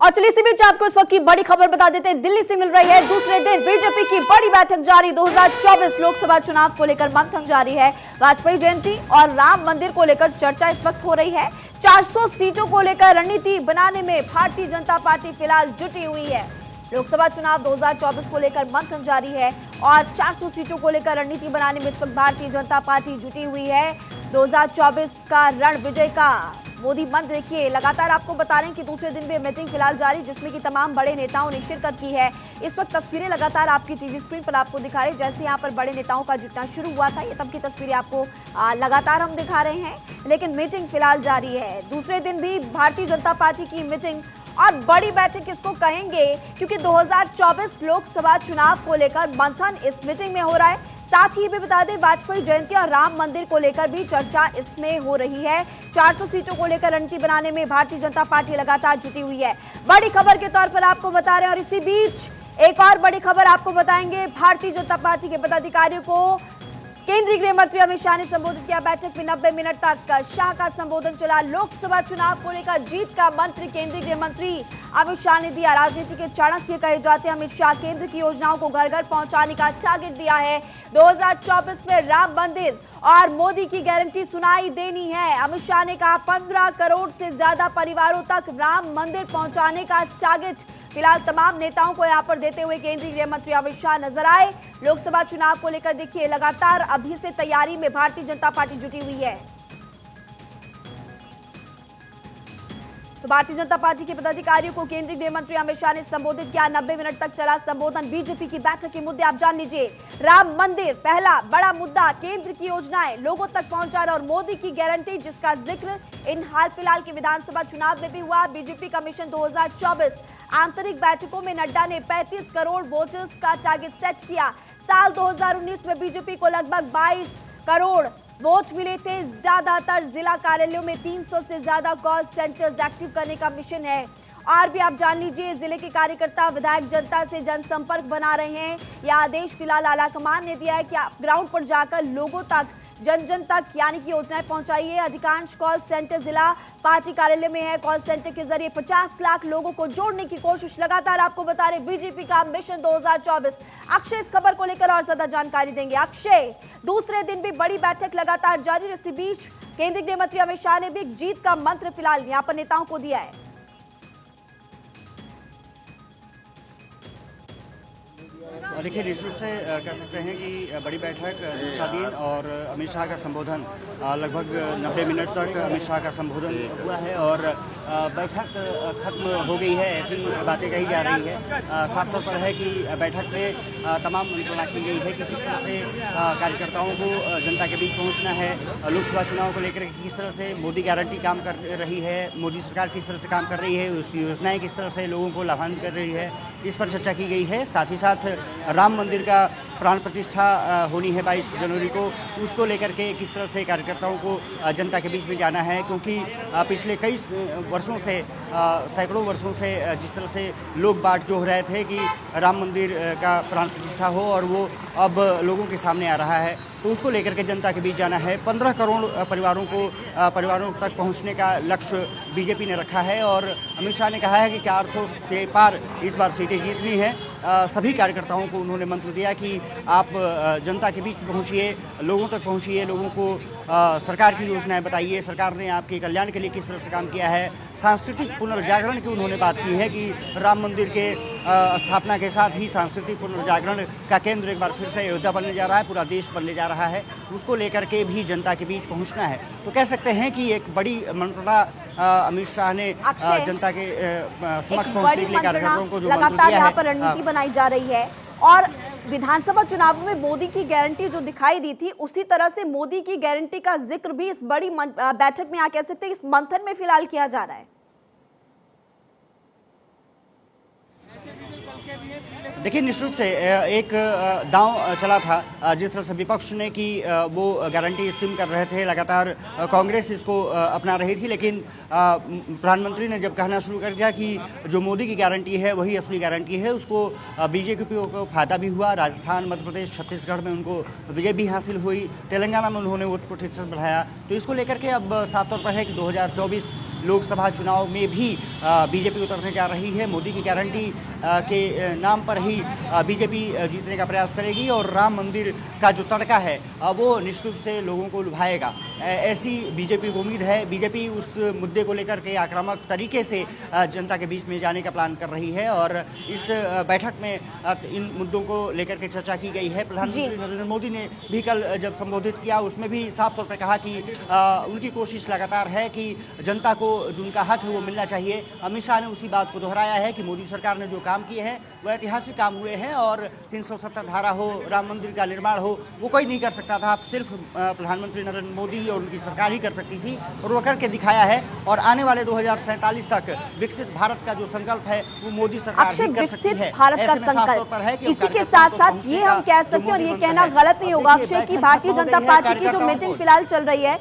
और चलिए इसी बीच आपको इस वक्त की बड़ी खबर बता देते हैं। दिल्ली से मिल रही है। दूसरे दिन बीजेपी की बड़ी बैठक जारी। 2024 लोकसभा चुनाव को लेकर मंथन जारी है। वाजपेयी जयंती और राम मंदिर को लेकर चर्चा इस वक्त हो रही है। 400 सीटों को लेकर रणनीति बनाने में भारतीय जनता पार्टी फिलहाल जुटी हुई है। लोकसभा चुनाव 2024 को लेकर मंथन जारी है और 400 सीटों को लेकर रणनीति बनाने में इस वक्त भारतीय जनता पार्टी जुटी हुई है। 2024 का रण विजय का मोदी मंत्र देखिए। लगातार आपको बता रहे हैं कि दूसरे दिन भी मीटिंग फिलहाल जारी, जिसमें कि तमाम बड़े नेताओं ने शिरकत की है। इस वक्त तस्वीरें लगातार आपकी टीवी स्क्रीन पर आपको दिखा रहे, जैसे यहाँ पर बड़े नेताओं का जुटना शुरू हुआ था, ये तब की तस्वीरें आपको लगातार हम दिखा रहे हैं। लेकिन मीटिंग फिलहाल जारी है। दूसरे दिन भी भारतीय जनता पार्टी की मीटिंग और बड़ी बैठक किसको कहेंगे, क्योंकि 2024 लोकसभा चुनाव को लेकर मंथन इस मीटिंग में हो रहा है। साथ ही भी बता दें, वाजपेयी जयंती और राम मंदिर को लेकर भी चर्चा इसमें हो रही है। 400 सीटों को लेकर रणनीति बनाने में भारतीय जनता पार्टी लगातार जुटी हुई है। बड़ी खबर के तौर पर आपको बता रहे हैं। और इसी बीच एक और बड़ी खबर आपको बताएंगे। भारतीय जनता पार्टी के पदाधिकारियों को केंद्रीय गृह मंत्री अमित शाह ने संबोधित किया। बैठक में 90 मिनट तक शाह का संबोधन चला। लोकसभा चुनाव को लेकर जीत का मंत्र केंद्रीय गृह मंत्री अमित शाह ने दिया। राजनीति के चाणक्य कहे जाते हैं अमित शाह, केंद्र की योजनाओं को घर घर पहुंचाने का टारगेट दिया है। 2024 में राम मंदिर और मोदी की गारंटी सुनाई देनी है। अमित शाह ने कहा 15 करोड़ से ज्यादा परिवारों तक राम मंदिर पहुंचाने का टारगेट फिलहाल तमाम नेताओं को यहां पर देते हुए केंद्रीय गृह मंत्री अमित शाह नजर आए। लोकसभा चुनाव को लेकर देखिए लगातार अभी से तैयारी में भारतीय जनता पार्टी जुटी हुई है। तो भारतीय जनता पार्टी के पदाधिकारियों को केंद्रीय गृह मंत्री अमित शाह ने संबोधित किया। 90 मिनट तक चला संबोधन। बीजेपी की बैठक के मुद्दे आप जान लीजिए। राम मंदिर पहला बड़ा मुद्दा, केंद्र की योजनाएं लोगों तक पहुंचाना और मोदी की गारंटी, जिसका जिक्र इन हाल फिलहाल के विधानसभा चुनाव में भी हुआ। बीजेपी का मिशन 2024 आंतरिक बैठकों में नड्डा ने 35 करोड़ वोटर्स का टारगेट सेट किया। साल 2019 में बीजेपी को लगभग 22 करोड़ वोट मिले थे। ज्यादातर जिला कार्यालयों में 300 से ज्यादा कॉल सेंटर्स एक्टिव करने का मिशन है। और भी आप जान लीजिए, जिले के कार्यकर्ता विधायक जनता से जनसंपर्क बना रहे हैं। यह आदेश फिलहाल आलाकमान ने दिया है कि आप ग्राउंड पर जाकर लोगों तक, जन जन तक यानी कि योजनाएं पहुंचाइए। अधिकांश कॉल सेंटर जिला पार्टी कार्यालय में है। कॉल सेंटर के जरिए 50 लाख लोगों को जोड़ने की कोशिश लगातार आपको बता रहे बीजेपी का मिशन 2024। अक्षय इस खबर को लेकर और ज्यादा जानकारी देंगे। अक्षय, दूसरे दिन भी बड़ी बैठक लगातार जारी। इसी बीच केंद्रीय गृह मंत्री अमित शाह ने भी जीत का मंत्र फिलहाल यहाँ पर नेताओं को दिया है। देखिए, निश्चित रूप से कह सकते हैं कि बड़ी बैठक दूसरा दिन और अमित शाह का संबोधन, लगभग 90 मिनट तक अमित शाह का संबोधन हुआ है और बैठक खत्म हो गई है, ऐसी बातें कही जा रही है। साफ तौर पर है कि बैठक में तमाम मंत्रणा की गई है कि किस तरह से कार्यकर्ताओं को जनता के बीच पहुंचना है। लोकसभा चुनाव को लेकर किस तरह से मोदी गारंटी काम कर रही है, मोदी सरकार किस तरह से काम कर रही है, उसकी योजनाएं किस तरह से लोगों को लाभान्वित कर रही है, इस पर चर्चा की गई है। साथ ही साथ राम मंदिर का प्राण प्रतिष्ठा होनी है 22 जनवरी को, उसको लेकर के किस तरह से कार्यकर्ताओं को जनता के बीच में जाना है, क्योंकि पिछले कई वर्षों से, सैकड़ों वर्षों से जिस तरह से लोग बाट जोह रहे थे कि राम मंदिर का प्राण प्रतिष्ठा हो और वो अब लोगों के सामने आ रहा है, तो उसको लेकर के जनता के बीच जाना है। 15 करोड़ परिवारों तक पहुंचने का लक्ष्य बीजेपी ने रखा है और अमित शाह ने कहा है कि 400 के पार इस बार सीटें जीतनी है। सभी कार्यकर्ताओं को उन्होंने मंत्र दिया कि आप जनता के बीच पहुंचिए, लोगों तक पहुंचिए, लोगों को सरकार की योजनाएं बताइए, सरकार ने आपके कल्याण के लिए किस तरह से काम किया है। सांस्कृतिक पुनर्जागरण की उन्होंने बात की है कि राम मंदिर के स्थापना के साथ ही सांस्कृतिक पुनर्जागरण का केंद्र एक बार फिर से अयोध्या बनने जा रहा है, पूरा देश बनने जा रहा है, उसको लेकर के भी जनता के बीच पहुंचना है। तो कह सकते हैं कि एक बड़ी मंत्रणा अमित शाह ने जनता के समक्ष पहुंचने के लिए कार्यकर्ताओं को जो लगातार यहाँ पर रणनीति बनाई जा रही है। और विधानसभा चुनाव में मोदी की गारंटी जो दिखाई दी थी, उसी तरह से मोदी की गारंटी का जिक्र भी इस बड़ी बैठक में, कह सकते हैं इस मंथन में फिलहाल किया जा रहा है। देखिए, निश्चित रूप से एक दांव चला था जिस तरह से विपक्ष ने कि वो गारंटी स्कीम कर रहे थे, लगातार कांग्रेस इसको अपना रही थी, लेकिन प्रधानमंत्री ने जब कहना शुरू कर दिया कि जो मोदी की गारंटी है वही असली गारंटी है, उसको बीजेपी को फायदा भी हुआ। राजस्थान, मध्य प्रदेश, छत्तीसगढ़ में उनको विजय भी हासिल हुई, तेलंगाना में उन्होंने वोट प्रतिशत बढ़ाया। तो इसको लेकर के अब साफ तौर पर है कि 2024 लोकसभा चुनाव में भी बीजेपी उतरने जा रही है। मोदी की गारंटी के नाम पर ही बीजेपी जीतने का प्रयास करेगी और राम मंदिर का जो तड़का है वो निश्चित रूप से लोगों को लुभाएगा, ऐसी बीजेपी को उम्मीद है। बीजेपी उस मुद्दे को लेकर के आक्रामक तरीके से जनता के बीच में जाने का प्लान कर रही है और इस बैठक में इन मुद्दों को लेकर के चर्चा की गई है। प्रधानमंत्री नरेंद्र मोदी ने भी कल जब संबोधित किया उसमें भी साफ तौर पर कहा कि उनकी कोशिश लगातार है कि जनता को जो उनका हक है वो मिलना चाहिए। अमित शाह ने उसी बात को दोहराया है कि मोदी सरकार ने जो काम किए हैं वो ऐतिहासिक काम हुए हैं और 370 धारा हो, राम मंदिर का निर्माण हो, वो कोई नहीं कर सकता था, सिर्फ प्रधानमंत्री नरेंद्र मोदी और उनकी सरकार ही कर सकती थी और वो करके दिखाया है। और आने वाले 2047 तक विकसित भारत का जो संकल्प है वो मोदी सरकार ही कर सकती है। भारत का संकल्प, इसी के साथ साथ ये हम कह सकते हैं और ये कहना गलत नहीं होगा अक्षय कि भारतीय जनता पार्टी की जो मीटिंग फिलहाल चल रही है,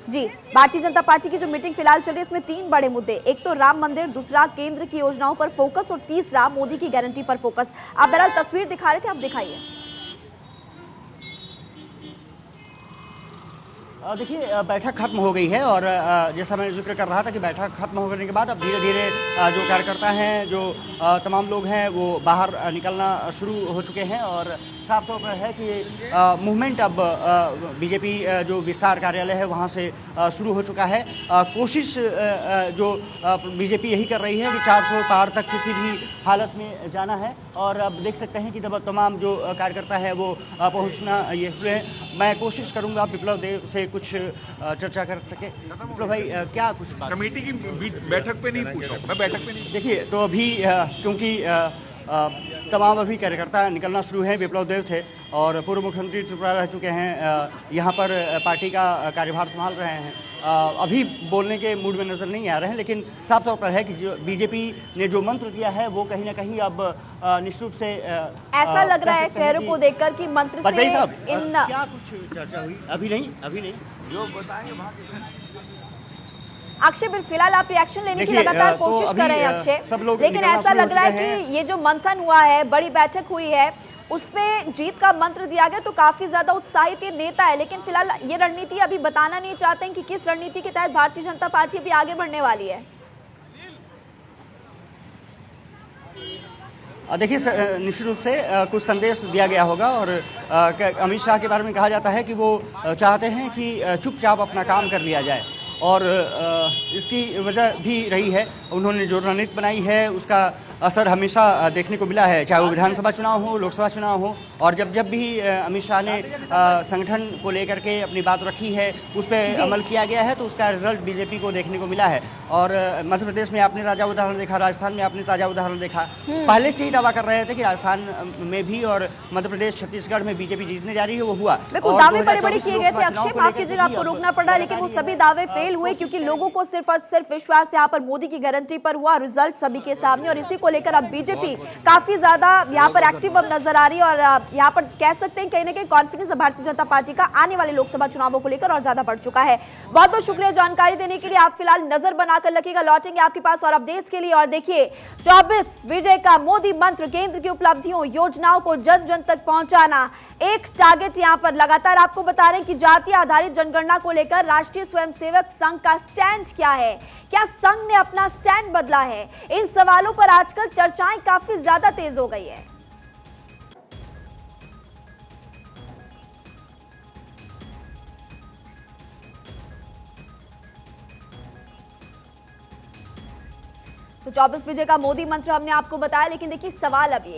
जी, भारतीय जनता पार्टी की जो मीटिंग फिलहाल चल रही है इसमें 3 बड़े मुद्दे, एक तो राम मंदिर, दूसरा केंद्र की योजनाओं पर फोकस और तीसरा मोदी की गारंटी पर फोकस। आप बहरहाल तस्वीर दिखा रहे थे, आप दिखाइए। देखिए, बैठक खत्म हो गई है और जैसा मैंने जिक्र कर रहा था कि बैठक खत्म होने के बाद अब धीरे धीरे जो कार्यकर्ता हैं, जो तमाम लोग हैं वो बाहर निकलना शुरू हो चुके हैं और साफ तौर पर है कि मूवमेंट अब बीजेपी जो विस्तार कार्यालय है वहाँ से शुरू हो चुका है। कोशिश जो बीजेपी यही कर रही है कि 400 पार तक किसी भी हालत में जाना है और अब देख सकते हैं कि जब तमाम जो कार्यकर्ता है वो पहुँचना ये हुए हैं। मैं कोशिश करूँगा विप्लव देव से कुछ चर्चा कर सके। विप्लव भाई, क्या कुछ बात कमेटी की बैठक पे नहीं पूछा, मैं बैठक पे नहीं। देखिए, तो अभी क्योंकि तमाम अभी कार्यकर्ता निकलना शुरू हैं, विप्लव देव थे और पूर्व मुख्यमंत्री त्रिपुरा रह चुके हैं, यहाँ पर पार्टी का कार्यभार संभाल रहे हैं, अभी बोलने के मूड में नज़र नहीं आ रहे हैं, लेकिन साफ तौर पर है कि जो बीजेपी ने जो मंत्र दिया है वो कहीं ना कहीं अब निश्चित रूप से ऐसा लग रहा है चेहरों को देखकर कि मंत्र से इन क्या कुछ चर्चा हुई? अभी नहीं जो बताएंगे अक्षय, फिलहाल आप रिएक्शन लेने की लगातार कोशिश कर रहे हैं अक्षय, लेकिन ऐसा लग रहा है कि ये जो मंथन हुआ है, बड़ी बैठक हुई है, उसमें जीत का मंत्र दिया गया तो काफी ज्यादा उत्साहित ये नेता है, लेकिन फिलहाल ये रणनीति अभी बताना नहीं चाहते हैं कि किस रणनीति के तहत भारतीय जनता पार्टी अभी आगे बढ़ने वाली है। देखिए, निश्चित रूप से कुछ संदेश दिया गया होगा और अमित शाह के बारे में कहा जाता है कि वो चाहते हैं कि चुपचाप अपना काम कर लिया जाए और इसकी वजह भी रही है। उन्होंने जो रणनीति बनाई है उसका असर हमेशा देखने को मिला है, चाहे वो विधानसभा चुनाव हो, लोकसभा चुनाव हो, और जब भी अमित शाह ने संगठन को लेकर के अपनी बात रखी है उस पर अमल किया गया है तो उसका रिजल्ट बीजेपी को देखने को मिला है। और मध्य प्रदेश में आपने ताज़ा उदाहरण देखा, राजस्थान में आपने ताज़ा उदाहरण देखा। पहले से ही दावा कर रहे थे कि राजस्थान में भी और मध्य प्रदेश, छत्तीसगढ़ में बीजेपी जीतने जा रही है, वो हुआ। दावे बड़े-बड़े किए गए थे अक्षय, माफ कीजिएगा आपको रोकना पड़ा, लेकिन वो सभी दावे फेल हुए क्योंकि लोगों को सिर्फ और सिर्फ विश्वास यहाँ पर मोदी की गारंटी पर हुआ। रिजल्ट सभी के सामने और इसी को लेकर अब बीजेपी काफी ज्यादा यहाँ पर एक्टिव अब नजर आ रही है और यहाँ पर कह सकते हैं कहीं ना कहीं कॉन्फिडेंस भारतीय जनता पार्टी का आने वाले लोकसभा चुनावों को लेकर और ज्यादा बढ़ चुका है। बहुत बहुत शुक्रिया जानकारी देने के लिए। आप फिलहाल नजर बनाकर रखिएगा, लौटेंगे आपके पास और अपडेट्स के लिए। और देखिए, 24 विजय का मोदी मंत्र, केंद्र की उपलब्धियों, योजनाओं को जन जन तक पहुंचाना, एक टारगेट यहाँ पर लगातार आपको बता रहे हैं कि जाति आधारित जनगणना को लेकर राष्ट्रीय स्वयंसेवक संघ का स्टैंड क्या है, क्या संघ ने अपना स्टैंड बदला है, इन सवालों पर आजकल चर्चाएं काफी ज्यादा तेज हो गई है। तो 24 विजय का मोदी मंत्र हमने आपको बताया, लेकिन देखिए सवाल अब ये